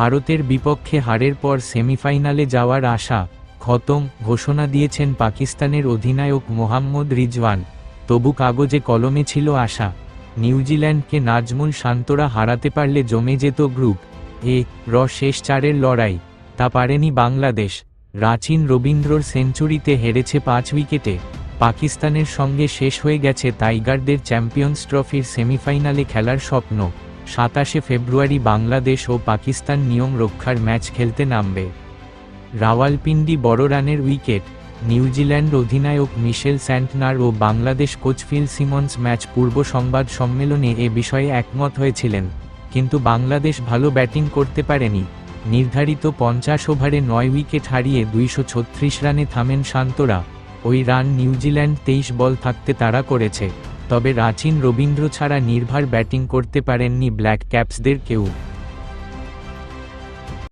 ভারতের বিপক্ষে হারের পর সেমিফাইনালে যাওয়ার আশা খতম ঘোষণা দিয়েছেন পাকিস্তানের অধিনায়ক মোহাম্মদ রিজওয়ান। তবু কাগজে কলমে ছিল আশা। নিউজিল্যান্ডকে নাজমুল শান্তরা হারাতে পারলে জমে যেত গ্রুপ এ শেষ চারের লড়াই। তা পারেনি বাংলাদেশ। রাচিন রবীন্দ্রর সেঞ্চুরিতে হেরেছে 5 উইকেটে। পাকিস্তানের সঙ্গে শেষ হয়ে গেছে টাইগারদের চ্যাম্পিয়ন্স ট্রফির সেমিফাইনালে খেলার স্বপ্ন। 27 ফেব্রুয়ারি বাংলাদেশ ও পাকিস্তান নিয়ম রক্ষার ম্যাচ খেলতে নামবে। রাওয়ালপিন্ডি বড় রানের উইকেট। নিউজিল্যান্ড অধিনায়ক মিশেল স্যান্টনার ও Bangladesh coach Phil Simmons match পূর্ব সংবাদ সম্মেলনে এ বিষয়ে একমত হয়েছিলেন, কিন্তু বাংলাদেশ ভালো ব্যাটিং করতে পারেনি। নির্ধারিত 50 ওভারে 9 উইকেট হারিয়ে 236 রানে থামেন শান্তরা। ওই রান নিউজিল্যান্ড 23 বল থাকতে তাড়া করেছে। তবে রাচিন রবীন্দ্র ছাড়া নির্ভার ব্যাটিং করতে পারেননি ব্ল্যাক ক্যাপসদের কেউ।